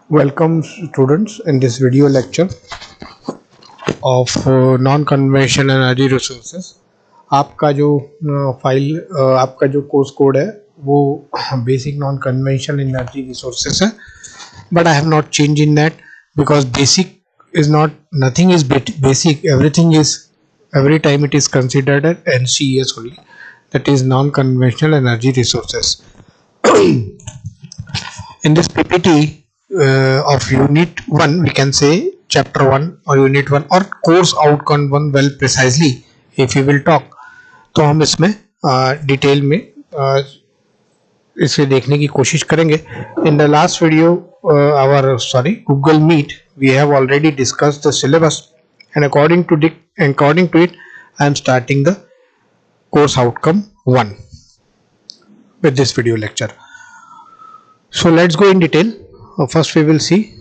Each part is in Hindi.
Welcome students in this video lecture of non-conventional energy resources. आपका जो आपका जो कोर्स कोड है वो basic non-conventional energy resources है, but I have not changed in that because basic is not, nothing is basic, everything is, every time it is considered as NCES only, that is non-conventional energy resources. In this PPT of unit 1, we can say chapter 1 or unit 1 or course outcome 1 well precisely if we will talk, तो हम इसमें डिटेल में इसे देखने की कोशिश करेंगे. In the last video Google Meet, we have already discussed the syllabus, and according to it I am starting the course outcome 1 with this video lecture. So let's go in detail. First we will see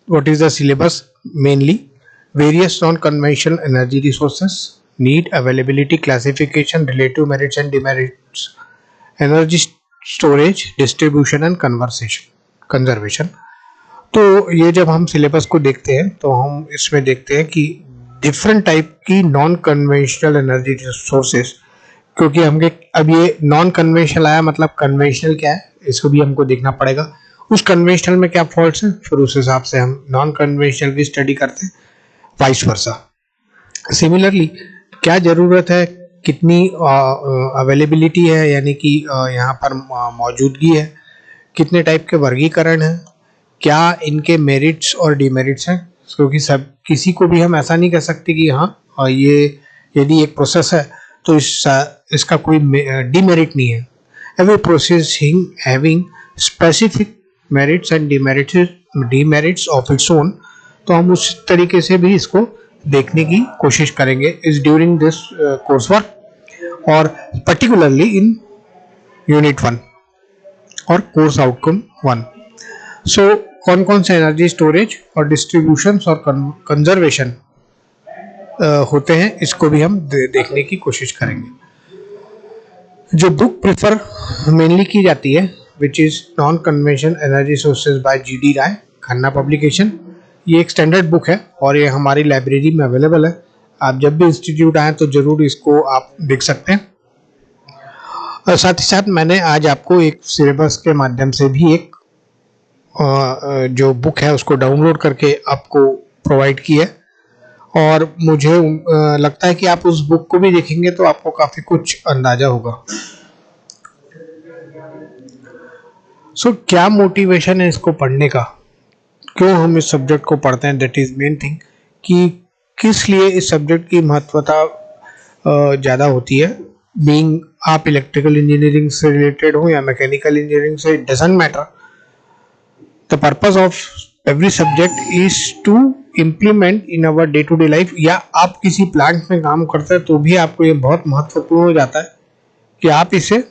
what is the syllabus. Mainly various non-conventional energy resources, need, availability, classification, relative merits and demerits, energy storage, distribution and conservation. तो ये जब हम सिलेबस को देखते हैं तो हम इसमें देखते हैं कि डिफरेंट टाइप की नॉन कन्वेंशनल एनर्जी रिसोर्सेस, क्योंकि हमके अब ये नॉन कन्वेंशनल आया मतलब कन्वेंशनल क्या है इसको भी हमको देखना पड़ेगा, उस कन्वेंशनल में क्या फॉल्ट्स हैं, फिर उस हिसाब से हम नॉन कन्वेंशनल की स्टडी करते हैं, वाइस वर्सा. सिमिलरली क्या जरूरत है, कितनी अवेलेबिलिटी है यानी कि यहाँ पर मौजूदगी है, कितने टाइप के वर्गीकरण हैं, क्या इनके मेरिट्स और डिमेरिट्स हैं, क्योंकि सब किसी को भी हम ऐसा नहीं कह सकते कि हाँ ये यदि एक प्रोसेस है तो इसका कोई डिमेरिट नहीं है. Every process having specific merits and demerits of its own, तो हम उस तरीके से भी इसको देखने की कोशिश करेंगे इस ड्यूरिंग दिस कोर्स वर्क और पर्टिकुलरली इन यूनिट 1 और कोर्स आउटकम 1. सो कौन कौन से एनर्जी स्टोरेज और डिस्ट्रीब्यूशन और कंजर्वेशन होते हैं इसको भी हम देखने की कोशिश करेंगे. जो बुक प्रेफर मेनली की जाती है which is non conventional energy sources by GD Rai, Khanna publication. ये एक स्टैंडर्ड बुक है और ये हमारी लाइब्रेरी में अवेलेबल है. आप जब भी इंस्टीट्यूट आए तो जरूर इसको आप देख सकते हैं. और साथ ही साथ मैंने आज आपको एक सिलेबस के माध्यम से भी एक जो बुक है उसको डाउनलोड करके आपको प्रोवाइड की है, और मुझे लगता है कि आप उस बुक को भी देखेंगे तो आपको काफी कुछ अंदाजा होगा. सो क्या मोटिवेशन है इसको पढ़ने का, क्यों हम इस सब्जेक्ट को पढ़ते हैं, दैट इज मेन थिंग, कि किस लिए इस सब्जेक्ट की महत्वता ज़्यादा होती है. बीइंग आप इलेक्ट्रिकल इंजीनियरिंग से रिलेटेड हो या मैकेनिकल इंजीनियरिंग से, it doesn't matter. The purpose of every subject is to implement in our day to day life. या आप किसी प्लांट में काम करते हैं तो भी आपको ये बहुत महत्वपूर्ण हो जाता है कि आप इसे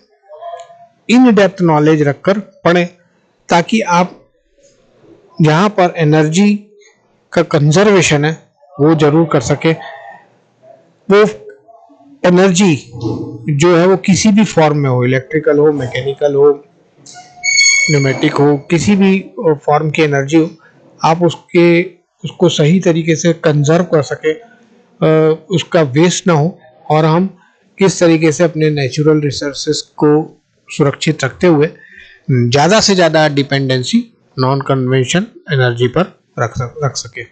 इन डेप्थ नॉलेज रखकर पढ़ें, ताकि आप जहाँ पर एनर्जी का कंजर्वेशन है वो जरूर कर सके. वो एनर्जी जो है वो किसी भी फॉर्म में हो, इलेक्ट्रिकल हो, मैकेनिकल हो, न्यूमेटिक हो, किसी भी फॉर्म की एनर्जी हो, आप उसको सही तरीके से कंजर्व कर सके, उसका वेस्ट ना हो, और हम किस तरीके से अपने नेचुरल रिसोर्सेस को सुरक्षित रखते हुए ज़्यादा से ज़्यादा डिपेंडेंसी नॉन कन्वेंशनल एनर्जी पर रख सके.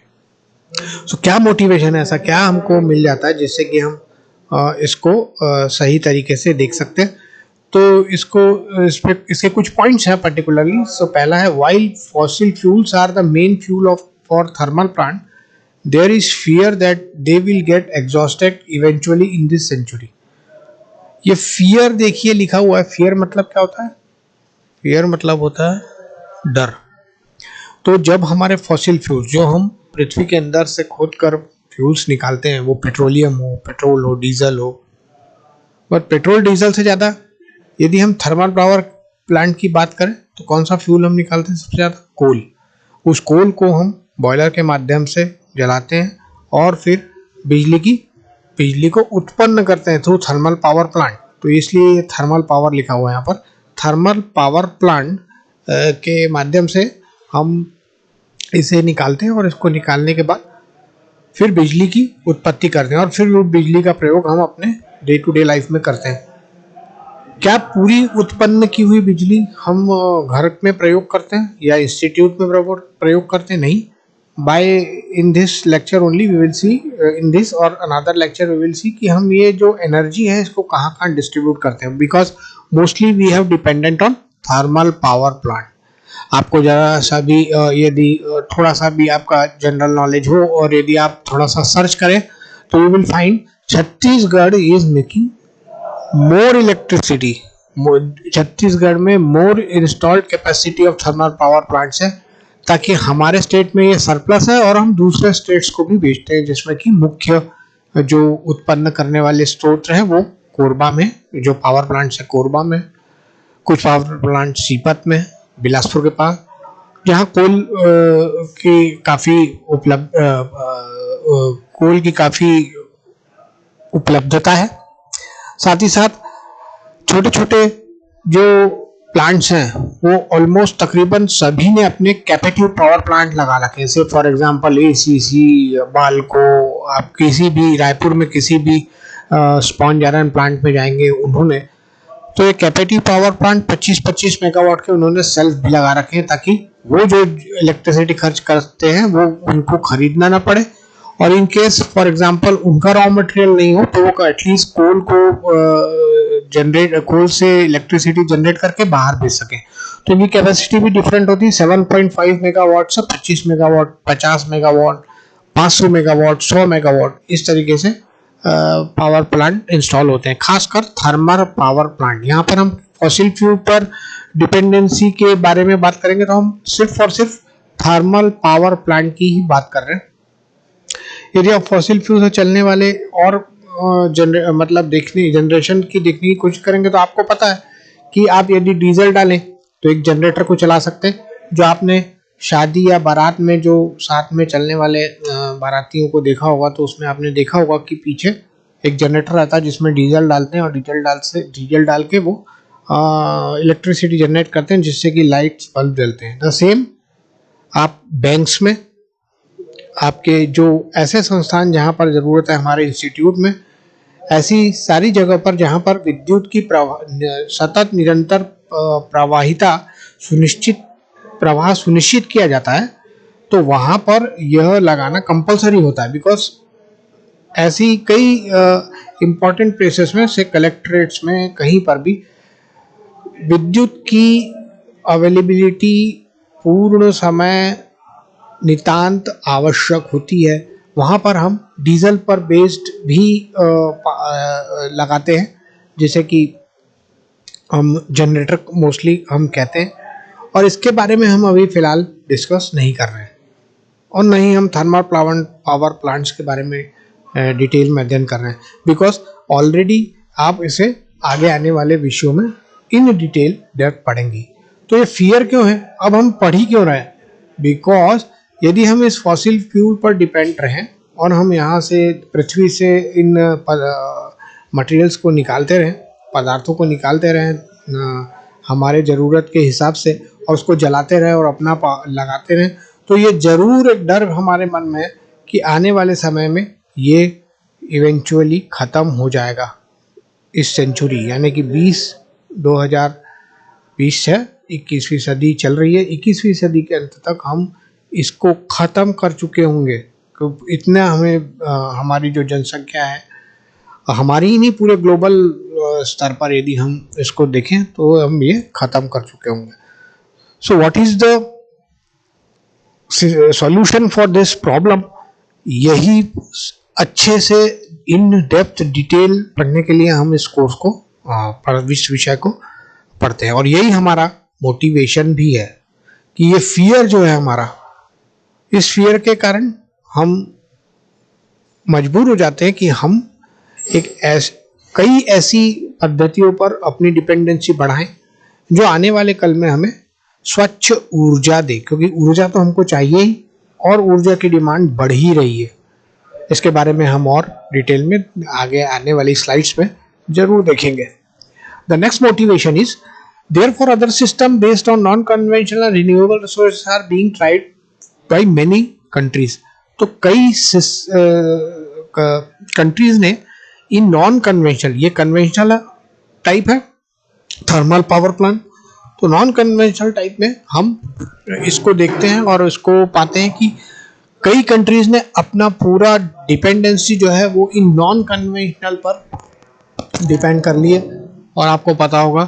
सो क्या मोटिवेशन है, ऐसा क्या हमको मिल जाता है जिससे कि हम इसको सही तरीके से देख सकते हैं. तो इसके कुछ पॉइंट्स हैं पर्टिकुलरली. सो पहला है, while fossil fuels are the main fuel for thermal plant, there is fear that they will get exhausted eventually in this century. ये फियर देखिए लिखा हुआ है. फियर मतलब क्या होता है? फियर मतलब होता है डर. तो जब हमारे फॉसिल फ्यूल्स जो हम पृथ्वी के अंदर से खोद कर फ्यूल्स निकालते हैं, वो पेट्रोलियम हो, पेट्रोल हो, डीजल हो, बट पेट्रोल डीजल से ज़्यादा यदि हम थर्मल पावर प्लांट की बात करें तो कौन सा फ्यूल हम निकालते हैं सबसे ज़्यादा? कोल. उस कोल को हम बॉयलर के माध्यम से जलाते हैं और फिर बिजली को उत्पन्न करते हैं थ्रू थर्मल पावर प्लांट. तो इसलिए थर्मल पावर लिखा हुआ है यहाँ पर. थर्मल पावर प्लांट के माध्यम से हम इसे निकालते हैं और इसको निकालने के बाद फिर बिजली की उत्पत्ति करते हैं और फिर वो बिजली का प्रयोग हम अपने डे टू डे लाइफ में करते हैं। क्या पूरी उत्पन्न की हुई बिजली हम घर में प्रयोग करते हैं या इंस्टीट्यूट में प्रयोग करते हैं? नहीं। By in this lecture only we will see, in this और another lecture we will see कि हम ये जो एनर्जी है इसको कहाँ कहाँ डिस्ट्रीब्यूट करते हैं, because mostly we have dependent on thermal power plant. आपको जरा सा भी यदि थोड़ा सा भी आपका जनरल नॉलेज हो और यदि आप थोड़ा सा सर्च करें तो you will find Chhattisgarh is making more electricity. Chhattisgarh में more installed capacity of thermal power plants है, ताकि हमारे स्टेट में ये सरप्लस है और हम दूसरे स्टेट्स को भी बेचते हैं, जिसमें कि मुख्य जो उत्पन्न करने वाले स्रोत हैं वो कोरबा में, जो पावर प्लांट्स है कोरबा में, कुछ पावर प्लांट सीपत में, बिलासपुर के पास, जहाँ कोल की काफ़ी कोल की काफ़ी उपलब्धता है। साथ ही साथ छोटे छोटे जो प्लांट्स हैं वो ऑलमोस्ट तकरीबन सभी ने अपने कैपेटिव पावर प्लांट लगा रखे हैं। जैसे फॉर एग्जांपल एसीसी, बाल्को, आप किसी भी रायपुर में किसी भी स्पॉन्ज आयरन प्लांट में जाएंगे उन्होंने तो ये कैपेटिव पावर प्लांट 25-25 मेगावाट के उन्होंने सेल्फ भी लगा रखे हैं, ताकि वो जो इलेक्ट्रिसिटी खर्च करते हैं वो उनको खरीदना ना पड़े, और इन केस फॉर एग्जांपल उनका रॉ मटेरियल नहीं हो तो वो एटलीस्ट कोल को कोल से इलेक्ट्रिसिटी जनरेट करके बाहर भेज सके। तो इनकी कैपेसिटी भी डिफरेंट होती है, 7.5 मेगावाट से 25 मेगावाट, 50 मेगावाट, 500 मेगावाट, 100 मेगावाट, इस तरीके से पावर प्लांट इंस्टॉल होते हैं, खासकर थर्मल पावर प्लांट। यहाँ पर हम फॉसिल फ्यूल पर डिपेंडेंसी के बारे में बात करेंगे तो हम सिर्फ और सिर्फ थर्मल पावर प्लांट की ही बात कर रहे हैं। यदि आप फॉसिल फ्यूल से चलने वाले और मतलब जनरेशन की देखने की कोशिश करेंगे तो आपको पता है कि आप यदि डीजल डालें तो एक जनरेटर को चला सकते हैं, जो आपने शादी या बारात में जो साथ में चलने वाले बारातियों को देखा होगा तो उसमें आपने देखा होगा कि पीछे एक जनरेटर आता है जिसमें डीजल डालते हैं और डीजल डाल के वो इलेक्ट्रिसिटी जनरेट करते हैं, जिससे कि लाइट्स बल्ब जलते हैं। द सेम आप बैंक्स में, आपके जो ऐसे संस्थान जहाँ पर ज़रूरत है, हमारे इंस्टीट्यूट में, ऐसी सारी जगह पर जहाँ पर विद्युत की सतत निरंतर प्रवाह सुनिश्चित किया जाता है तो वहाँ पर यह लगाना कंपलसरी होता है, बिकॉज ऐसी कई इम्पोर्टेंट प्लेसेस में से कलेक्ट्रेट्स में कहीं पर भी विद्युत की अवेलेबिलिटी पूर्ण समय नितांत आवश्यक होती है। वहाँ पर हम डीजल पर बेस्ड भी लगाते हैं, जैसे कि हम जनरेटर मोस्टली हम कहते हैं, और इसके बारे में हम अभी फ़िलहाल डिस्कस नहीं कर रहे हैं और न ही हम थर्मल पावर प्लांट्स के बारे में डिटेल में अध्ययन कर रहे हैं, बिकॉज ऑलरेडी आप इसे आगे आने वाले विषयों में इन डिटेल डेप्थ पढ़ेंगी। तो ये फियर क्यों है, अब हम पढ़ ही क्यों रहे हैं? बिकॉज यदि हम इस फॉसिल फ्यूल पर डिपेंड रहें और हम यहाँ से पृथ्वी से इन मटेरियल्स को निकालते रहें, पदार्थों को निकालते रहें हमारे ज़रूरत के हिसाब से और उसको जलाते रहें और अपना लगाते रहें, तो ये ज़रूर एक डर हमारे मन में है कि आने वाले समय में ये इवेंचुअली ख़त्म हो जाएगा। इस सेंचुरी यानी कि 2020 से 21वीं सदी चल रही है, 21वीं सदी के अंत तक हम इसको ख़त्म कर चुके होंगे। इतना हमें हमारी जो जनसंख्या है, हमारी ही नहीं पूरे ग्लोबल स्तर पर यदि हम इसको देखें तो हम ये ख़त्म कर चुके होंगे। So what is the solution for this problem? यही अच्छे से इन डेप्थ डिटेल पढ़ने के लिए हम इस कोर्स को इस विषय को पढ़ते हैं, और यही हमारा मोटिवेशन भी है कि ये फियर जो है हमारा, इस फियर के कारण हम मजबूर हो जाते हैं कि हम कई ऐसी पद्धतियों पर अपनी डिपेंडेंसी बढ़ाएं जो आने वाले कल में हमें स्वच्छ ऊर्जा दे, क्योंकि ऊर्जा तो हमको चाहिए ही और ऊर्जा की डिमांड बढ़ ही रही है। इसके बारे में हम और डिटेल में आगे आने वाली स्लाइड्स में जरूर देखेंगे। The next motivation is therefore other system based on non-conventional renewable resources are being tried by many countries. तो कई कंट्रीज ने इन नॉन कन्वेंशनल, ये कन्वेंशनल टाइप है थर्मल पावर प्लांट, तो नॉन कन्वेंशनल टाइप में हम इसको देखते हैं और इसको पाते हैं कि कई कंट्रीज ने अपना पूरा डिपेंडेंसी जो है वो इन नॉन कन्वेंशनल पर डिपेंड कर लिए। और आपको पता होगा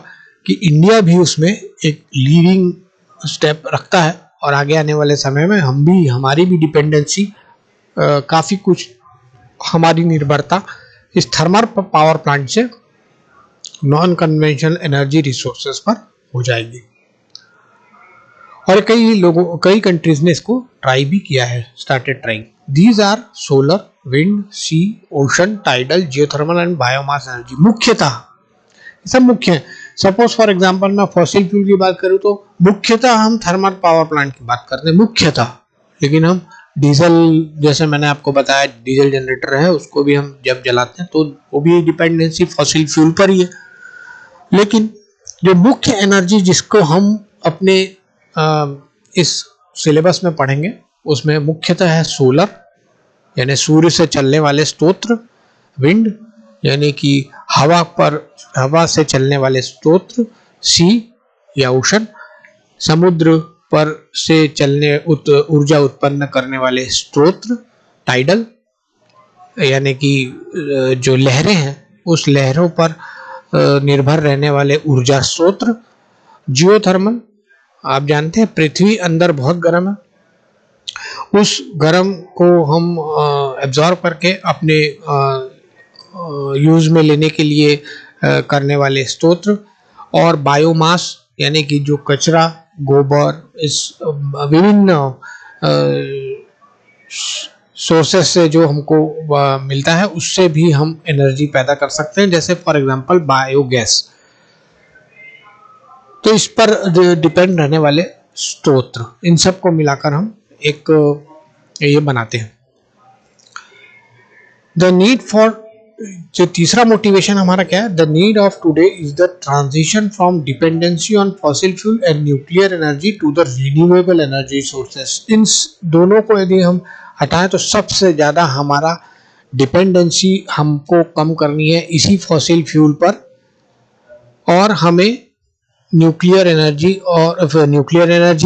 कि इंडिया भी उसमें एक लीडिंग स्टेप रखता है और आगे आने वाले समय में हम भी, हमारी भी डिपेंडेंसी काफ़ी कुछ, हमारी निर्भरता इस थर्मल पावर प्लांट से नॉन कन्वेंशनल एनर्जी रिसोर्सेज पर हो जाएगी। और कई कंट्रीज ने इसको ट्राई भी किया है, started trying. These are solar, wind, sea, ocean, tidal, geothermal and biomass energy. मुख्यतः सब मुख्य है। सपोज फॉर एग्जांपल मैं फॉसिल फ्यूल की बात करूं तो मुख्यतः हम थर्मल पावर प्लांट की बात करते हैं मुख्यतः, लेकिन हम डीजल, जैसे मैंने आपको बताया डीजल जनरेटर है, उसको भी हम जब जलाते हैं तो वो भी डिपेंडेंसी फॉसिल फ्यूल पर ही है। लेकिन जो मुख्य एनर्जी जिसको हम अपने इस सिलेबस में पढ़ेंगे उसमें मुख्यतः है सोलर यानी सूर्य से चलने वाले स्रोत, विंड यानी कि हवा से चलने वाले स्रोत, सी या ओशन समुद्र पर से चलने ऊर्जा उत्पन्न करने वाले स्रोत, टाइडल यानी कि जो लहरें हैं उस लहरों पर निर्भर रहने वाले ऊर्जा स्रोत, जियोथर्मल, आप जानते हैं पृथ्वी अंदर बहुत गर्म है, उस गर्म को हम एब्जॉर्ब करके अपने यूज में लेने के लिए करने वाले स्रोत, और बायोमास यानी कि जो कचरा, गोबर, इस विभिन्न सोर्सेस से जो हमको मिलता है उससे भी हम एनर्जी पैदा कर सकते हैं, जैसे फॉर एग्जांपल बायोगैस। तो इस पर डिपेंड रहने वाले स्रोत, इन सब को मिलाकर हम एक ये बनाते हैं। द नीड फॉर, जो तीसरा मोटिवेशन हमारा क्या है, the need of today is the transition from dependency on fossil fuel and nuclear energy to the renewable energy sources. इन दोनों को यदि हम हटाएं तो सबसे ज्यादा हमारा डिपेंडेंसी हमको कम करनी है इसी फॉसिल फ्यूल पर, और हमें न्यूक्लियर एनर्जी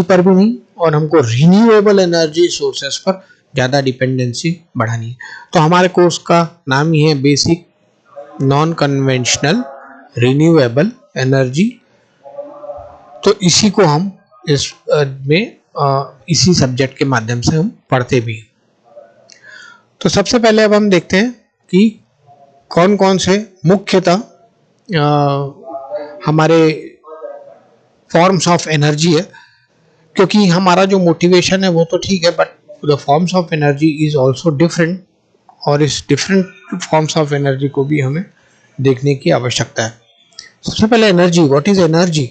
पर भी नहीं, और हमको रिन्यूएबल एनर्जी सोर्सेस पर ज़्यादा डिपेंडेंसी बढ़ानी है। तो हमारे कोर्स का नाम ही है basic non conventional renewable energy. तो इसी को हम इसी सब्जेक्ट के माध्यम से हम पढ़ते भी। तो सबसे पहले अब हम देखते हैं कि कौन कौन से मुख्यतः हमारे फॉर्म्स ऑफ एनर्जी है, क्योंकि हमारा जो मोटिवेशन है वो तो ठीक है, but the forms of energy is also different, और इस डिफरेंट फॉर्म्स ऑफ एनर्जी को भी हमें देखने की आवश्यकता है। सबसे पहले energy, what is energy?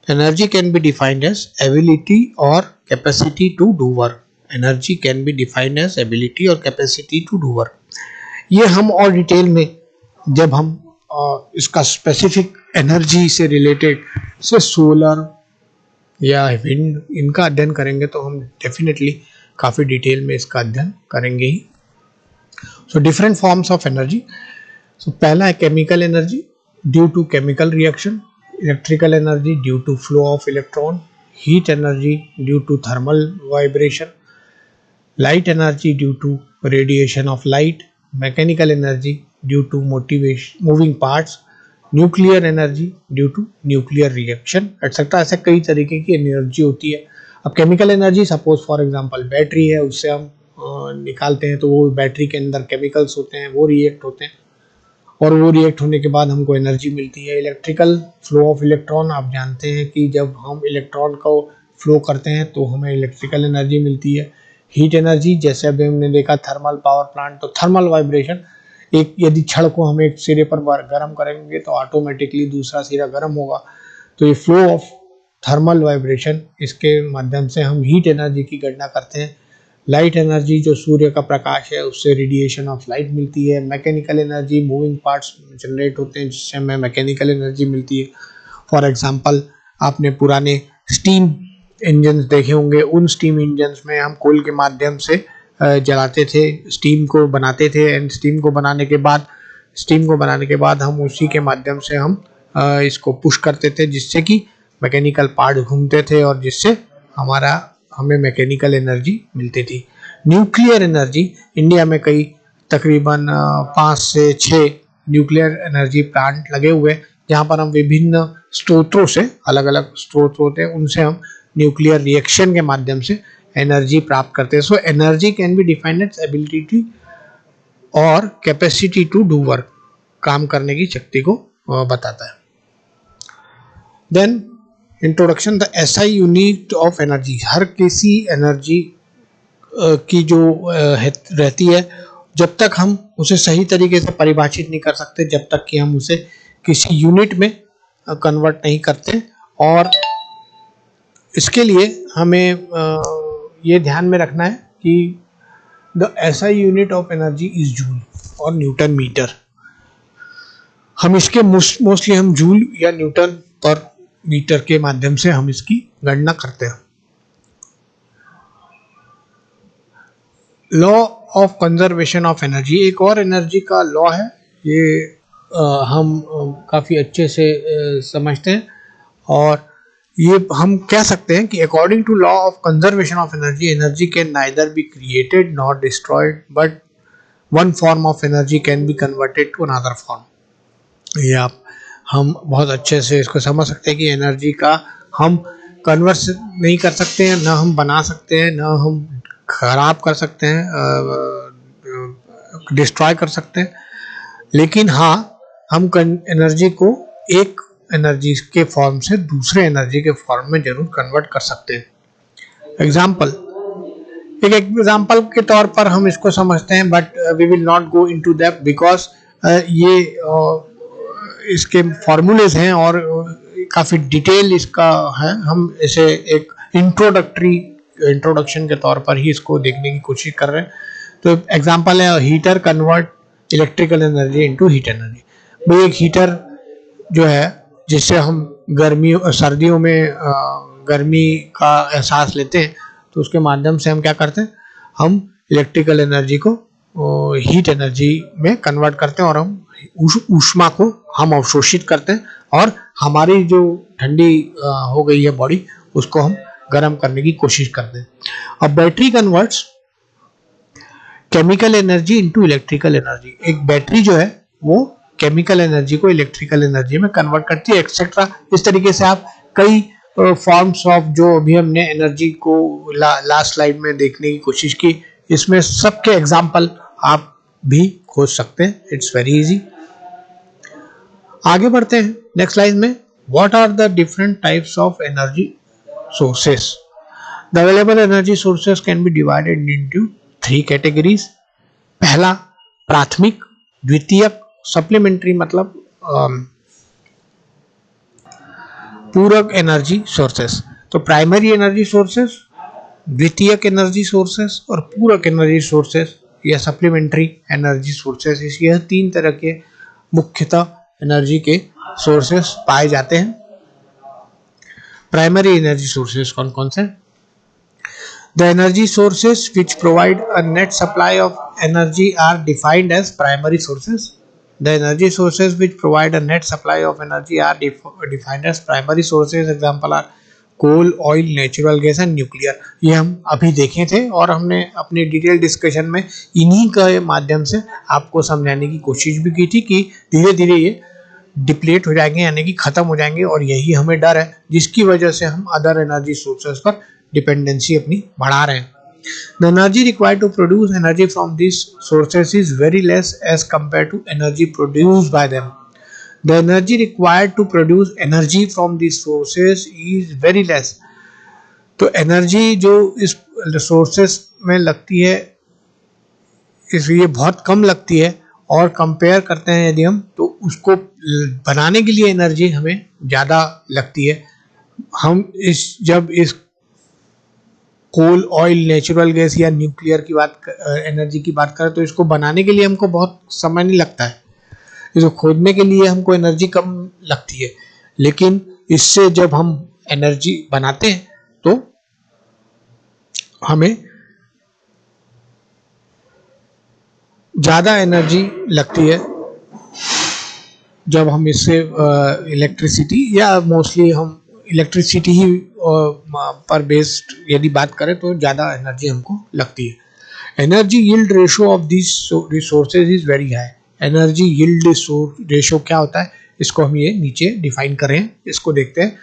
Energy can be defined as ability और capacity to do work. Energy can be defined as ability और कैपेसिटी टू डू वर्क। ये हम और डिटेल में जब हम इसका स्पेसिफिक एनर्जी से रिलेटेड से सोलर या विंड इनका अध्ययन करेंगे तो हम डेफिनेटली काफ़ी डिटेल में इसका अध्ययन करेंगे ही। So different forms of energy. So पहला है chemical energy due to chemical reaction, electrical energy due to flow of electron, heat energy due to thermal vibration, light energy due to radiation of light, mechanical energy due to moving parts, nuclear energy due to nuclear reaction etcetera. ऐसे कई तरीके की एनर्जी होती है। अब chemical energy, suppose for example battery है, उससे हम निकालते हैं तो वो बैटरी के अंदर केमिकल्स होते हैं, वो रिएक्ट होते हैं और वो रिएक्ट होने के बाद हमको एनर्जी मिलती है। इलेक्ट्रिकल फ्लो ऑफ इलेक्ट्रॉन, आप जानते हैं कि जब हम इलेक्ट्रॉन को फ्लो करते हैं तो हमें इलेक्ट्रिकल एनर्जी मिलती है। हीट एनर्जी, जैसे अभी हमने देखा थर्मल पावर प्लांट, तो थर्मल वाइब्रेशन, एक यदि छड़ को हम एक सिरे पर गर्म करेंगे तो ऑटोमेटिकली दूसरा सिरा गर्म होगा, तो ये फ्लो ऑफ थर्मल वाइब्रेशन, इसके माध्यम से हम हीट एनर्जी की गणना करते हैं। लाइट एनर्जी, जो सूर्य का प्रकाश है उससे रेडिएशन ऑफ लाइट मिलती है। Mechanical energy, moving parts generate होते हैं जिससे हमें मैकेनिकल एनर्जी मिलती है। फॉर एग्जांपल आपने पुराने स्टीम इंजन्स देखे होंगे, उन स्टीम इंजन्स में हम कोल के माध्यम से जलाते थे, स्टीम को बनाते थे, एंड स्टीम को बनाने के बाद हम उसी के माध्यम से हम इसको पुश करते थे, जिससे कि मैकेनिकल पार्ट घूमते थे और जिससे हमें मैकेनिकल एनर्जी मिलती थी। न्यूक्लियर एनर्जी, इंडिया में कई तकरीबन 5 से 6 न्यूक्लियर एनर्जी प्लांट लगे हुए हैं, जहाँ पर हम विभिन्न स्रोतों से, अलग अलग स्रोत होते हैं, उनसे हम न्यूक्लियर रिएक्शन के माध्यम से एनर्जी प्राप्त करते हैं। So energy can be defined as ability और कैपेसिटी टू डू वर्क, काम करने की शक्ति को बताता है। Then introduction, the SI unit of energy. हर किसी एनर्जी की जो रहती है, जब तक हम उसे सही तरीके से परिभाषित नहीं कर सकते, जब तक कि हम उसे किसी यूनिट में कन्वर्ट नहीं करते, और इसके लिए हमें ये ध्यान में रखना है कि the SI unit of energy is joule और न्यूटन मीटर। हम इसके मोस्टली हम जूल या न्यूटन पर मीटर के माध्यम से हम इसकी गणना करते हैं। Law of conservation of energy एक और एनर्जी का लॉ है, ये हम काफ़ी अच्छे से समझते हैं, और ये हम कह सकते हैं कि according to law of conservation of energy, energy can neither be created not destroyed, but one form of energy can be converted to another form. ये हम बहुत अच्छे से इसको समझ सकते हैं कि एनर्जी का हम कन्वर्ट नहीं कर सकते हैं, ना हम बना सकते हैं, ना हम खराब कर सकते हैं, डिस्ट्रॉय कर सकते हैं, लेकिन हाँ, हम एनर्जी को एक एनर्जी के फॉर्म से दूसरे एनर्जी के फॉर्म में जरूर कन्वर्ट कर सकते हैं। एक एग्जाम्पल के तौर पर हम इसको समझते हैं, but we will not go into that because ये इसके फॉर्मूलेज हैं और काफ़ी डिटेल इसका है। हम इसे एक इंट्रोडक्शन के तौर पर ही इसको देखने की कोशिश कर रहे हैं। तो एग्जांपल है, heater convert electrical energy into heat energy. वो एक हीटर जो है जिससे हम सर्दियों में गर्मी का एहसास लेते हैं, तो उसके माध्यम से हम क्या करते हैं, हम इलेक्ट्रिकल एनर्जी को हीट एनर्जी में कन्वर्ट करते हैं और हम ऊष्मा को हम अवशोषित करते हैं और हमारी जो ठंडी हो गई है बॉडी, उसको हम गर्म करने की कोशिश करते हैं। अब battery converts chemical energy into electrical energy. एक बैटरी जो है वो केमिकल एनर्जी को इलेक्ट्रिकल एनर्जी में कन्वर्ट करती है, एक्सेट्रा। इस तरीके से आप कई फॉर्म्स ऑफ जो अभी हमने एनर्जी को लास्ट स्लाइड में देखने की कोशिश की, इसमें सबके एग्जाम्पल आप भी खोज सकते हैं। It's very easy. आगे बढ़ते हैं नेक्स्ट स्लाइड में। What are the different types of energy sources? The available energy sources can be divided into 3 categories. पहला प्राथमिक, द्वितीयक, सप्लीमेंट्री मतलब पूरक एनर्जी सोर्सेस। तो प्राइमरी एनर्जी सोर्सेस, द्वितीयक एनर्जी सोर्सेस और पूरक एनर्जी सोर्सेस या सप्लीमेंट्री एनर्जी सोर्सेस, यह 3 तरह के मुख्यतः एनर्जी के सोर्सेस पाए जाते हैं। प्राइमरी एनर्जी सोर्सेस कौन कौन से? The energy sources which provide a net supply of energy are defined as primary sources. The energy sources which provide a net supply of energy are defined as primary sources. Example are coal, oil, natural gas and nuclear. ये हम अभी देखे थे और हमने अपने डिटेल डिस्कशन में इन्हीं के माध्यम से आपको समझाने की कोशिश भी की थी कि धीरे धीरे ये डिप्लीट हो जाएंगे, यानी कि खत्म हो जाएंगे, और यही हमें डर है जिसकी वजह से हम अदर एनर्जी सोर्सेस पर डिपेंडेंसी अपनी बढ़ा रहे हैं। The energy required to produce energy from these sources is very less as compared to energy produced by them. The energy required to produce energy from these sources is very less. तो एनर्जी जो इस सोर्सेस में लगती है इसलिए बहुत कम लगती है, और कंपेयर करते हैं यदि हम, तो उसको बनाने के लिए एनर्जी हमें ज़्यादा लगती है। हम जब इस कोल, ऑयल, नेचुरल गैस या न्यूक्लियर की एनर्जी की बात करें, तो इसको बनाने के लिए हमको बहुत समय नहीं लगता है, इसको खोदने के लिए हमको एनर्जी कम लगती है, लेकिन इससे जब हम एनर्जी बनाते हैं तो हमें ज़्यादा एनर्जी लगती है जब हम इससे इलेक्ट्रिसिटी या मोस्टली हम इलेक्ट्रिसिटी ही पर बेस्ड यदि बात करें तो ज़्यादा एनर्जी हमको लगती है। Energy yield ratio of this resources is very high. Energy yield ratio क्या होता है, इसको हम ये नीचे डिफाइन करें, इसको देखते हैं।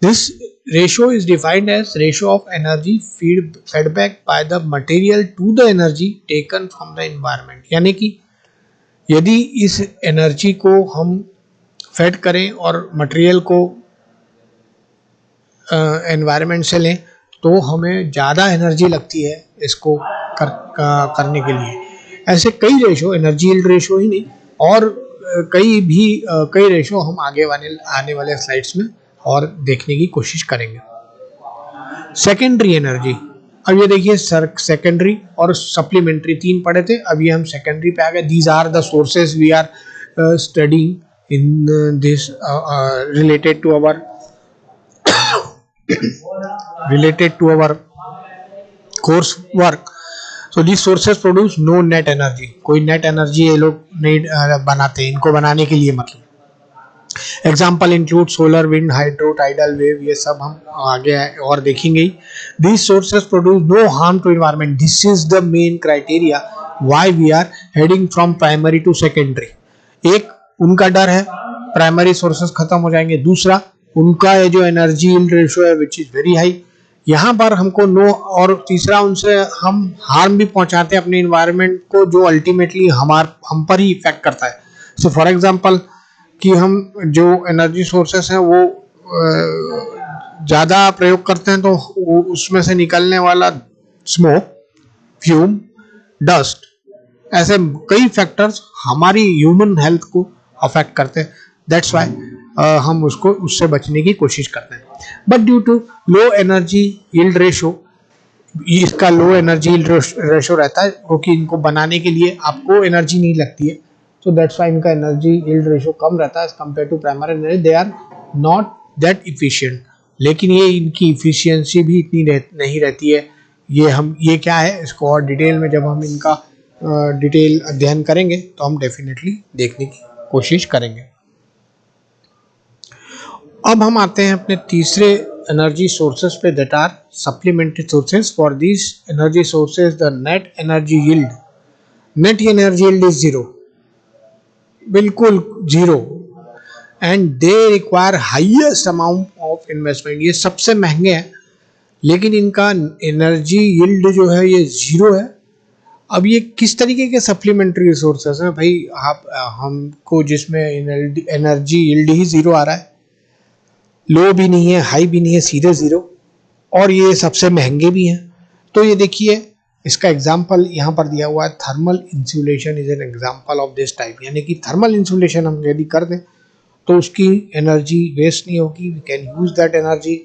This ratio is defined as ratio of energy fed back by the material to the energy taken from the environment। यानी कि यदि इस एनर्जी को हम फेड करें और मटेरियल को एनवायरनमेंट से लें तो हमें ज़्यादा एनर्जी लगती है इसको करने के लिए। ऐसे कई रेशो, एनर्जी यील्ड रेशो ही नहीं और कई रेशो हम आने वाले स्लाइड्स में और देखने की कोशिश करेंगे। सेकेंडरी एनर्जी, अब ये देखिए सेकेंडरी और सप्लीमेंट्री तीन पढ़े थे, अब ये हम सेकेंडरी पे आ गए। These are the sources we are studying in this related to our course work. So this sources produce no net energy, कोई नेट एनर्जी ये लोग नहीं बनाते, इनको बनाने के लिए मतलब। Example include solar, wind, hydro, tidal wave, ये सब हम आगे और देखेंगे। This sources produce no harm to environment. This is the main criteria why we are heading from primary to secondary. एक उनका डर है प्राइमरी सोर्सेज खत्म हो जाएंगे, दूसरा उनका ये जो एनर्जी यील्ड रेशो है विच इज वेरी हाई, यहाँ पर हमको नो, और तीसरा उनसे हम हार्म भी पहुंचाते हैं अपने इन्वायरमेंट को जो अल्टीमेटली हम पर ही इफेक्ट करता है। सो फॉर एग्जाम्पल कि हम जो एनर्जी सोर्सेस हैं वो ज़्यादा प्रयोग करते हैं तो उसमें से निकलने वाला स्मोक, फ्यूम, डस्ट, ऐसे कई फैक्टर्स हमारी ह्यूमन हेल्थ को अफेक्ट करते हैं। दैट्स वाई हम उससे बचने की कोशिश करते हैं। But due to low energy yield ratio, इसका लो एनर्जी यील्ड रेशो रहता है क्योंकि इनको बनाने के लिए आपको एनर्जी नहीं लगती है, so that's why इनका एनर्जी यील्ड रेशो कम रहता है compare to primary energy. They are not that efficient, लेकिन ये इनकी इफिशियंसी भी इतनी नहीं रहती है। ये क्या है, इसको और डिटेल में जब हम इनका डिटेल अध्ययन करेंगे तो हम डेफिनेटली देखने की कोशिश करेंगे। अब हम आते हैं अपने तीसरे एनर्जी सोर्सेस पे, that are supplementary sources. For this energy sources the net energy yield is zero, बिल्कुल zero, and they require highest amount of investment. ये सबसे महंगे हैं लेकिन इनका एनर्जी यील्ड जो है ये जीरो है। अब ये किस तरीके के सप्लीमेंट्री रिसोर्सेस हैं भाई, आप हमको जिसमें एनर्जी यील्ड ही जीरो आ रहा है, लो भी नहीं है, हाई भी नहीं है, सीधे जीरो, और ये सबसे महंगे भी हैं। तो ये देखिए इसका एग्जाम्पल यहाँ पर दिया हुआ है, thermal insulation is an example of this type. यानी कि थर्मल इंसुलेशन हम यदि कर दें तो उसकी एनर्जी वेस्ट नहीं होगी, we can use that energy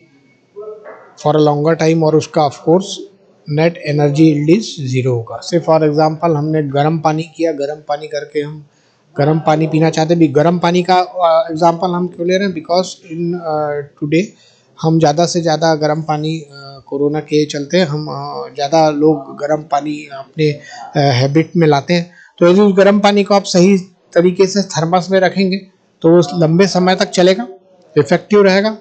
for a longer time, और उसका of course net energy yield is zero होगा। से फॉर एग्जांपल हमने गर्म पानी किया, गर्म पानी करके हम गर्म पानी पीना चाहते हैं। भी गर्म पानी का एग्जांपल हम क्यों ले रहे हैं, बिकॉज इन टुडे हम ज़्यादा से ज़्यादा गर्म पानी, कोरोना के चलते हम ज़्यादा लोग गर्म पानी अपने हैबिट में लाते हैं। तो यदि उस गर्म पानी को आप सही तरीके से थर्मस में रखेंगे तो वो लंबे समय तक चलेगा, इफेक्टिव रहेगा,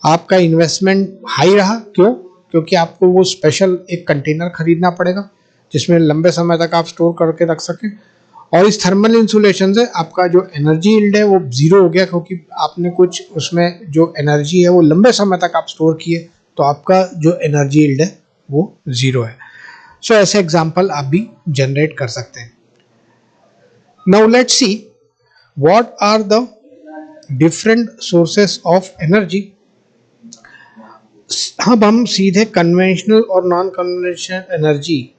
आपका इन्वेस्टमेंट हाई रहा। क्यों? क्योंकि आपको वो स्पेशल एक कंटेनर खरीदना पड़ेगा जिसमें लंबे समय तक आप स्टोर करके रख सकें। और इस थर्मल इंसुलेशन से आपका जो एनर्जी यील्ड है वो जीरो हो गया, क्योंकि आपने कुछ उसमें जो एनर्जी है वो लंबे समय तक आप स्टोर किए, तो आपका जो एनर्जी यील्ड है वो जीरो है। सो ऐसे एग्जांपल आप भी जनरेट कर सकते हैं। Now let's see what are the different sources of energy. अब हम सीधे कन्वेंशनल और नॉन कन्वेंशनल एनर्जी,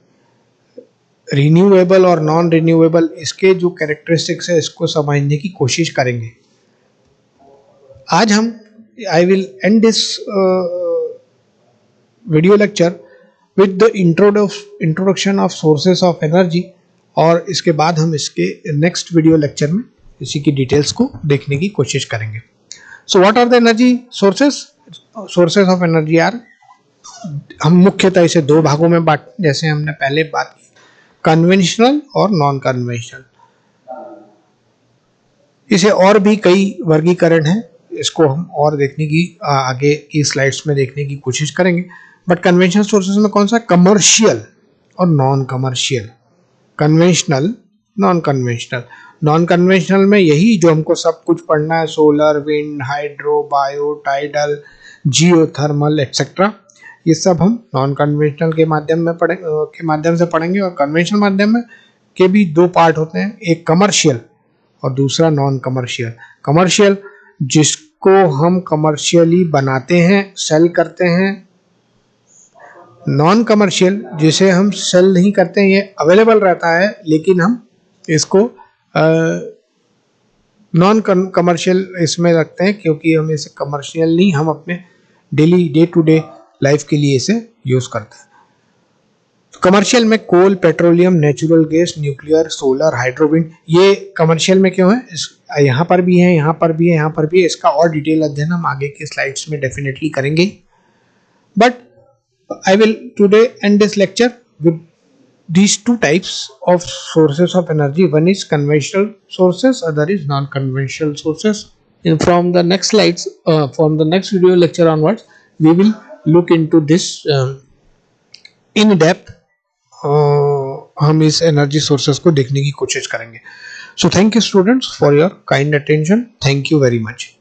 रिन्यूएबल और नॉन रिन्यूएबल, इसके जो कैरेक्टरिस्टिक्स है इसको समझने की कोशिश करेंगे। आज हम I will and this video lecture with the introduction of sources of energy, और इसके बाद हम इसके नेक्स्ट वीडियो लेक्चर में इसी की डिटेल्स को देखने की कोशिश करेंगे। So what are the energy sources? Sources of energy are हम मुख्यतः इसे दो भागों में बांट, जैसे हमने पहले बात की, कन्वेंशनल और नॉन कन्वेंशनल। इसे और भी कई वर्गीकरण हैं, इसको हम और देखने की आगे की स्लाइड्स में देखने की कोशिश करेंगे। बट कन्वेंशनल सोर्सेज में कौन सा, कमर्शियल और non commercial, conventional non conventional. Non conventional में यही जो हमको सब कुछ पढ़ना है, solar, wind, hydro, bio, tidal, geothermal etcetera, ये सब हम नॉन कन्वेंशनल के माध्यम से पढ़ेंगे। और कन्वेंशनल माध्यम में के भी दो पार्ट होते हैं, एक कमर्शियल और दूसरा नॉन कमर्शियल। कमर्शियल जिसको हम कमर्शियली बनाते हैं, सेल करते हैं। नॉन कमर्शियल जिसे हम सेल नहीं करते हैं, ये अवेलेबल रहता है लेकिन हम इसको नॉन कमर्शियल इसमें रखते हैं, क्योंकि हम इसे कमर्शियल नहीं, हम अपने daily day to day life के लिए इसे यूज करते हैं। कमर्शियल में coal, petroleum, natural gas, nuclear, solar, hydro wind, ये कमर्शियल में क्यों है, यहाँ पर भी है, यहाँ पर भी है, यहाँ पर भी है। इसका और डिटेल अध्ययन हम आगे के स्लाइड्स में डेफिनेटली करेंगे। But I will today end this lecture with these two types of sources of energy. One is conventional sources, other is non-conventional sources. And from the next slides, from the next video lecture onwards, we will look into this in depth. हम इस energy sources को देखने की कोशिश करेंगे. So thank you students for your kind attention. Thank you very much.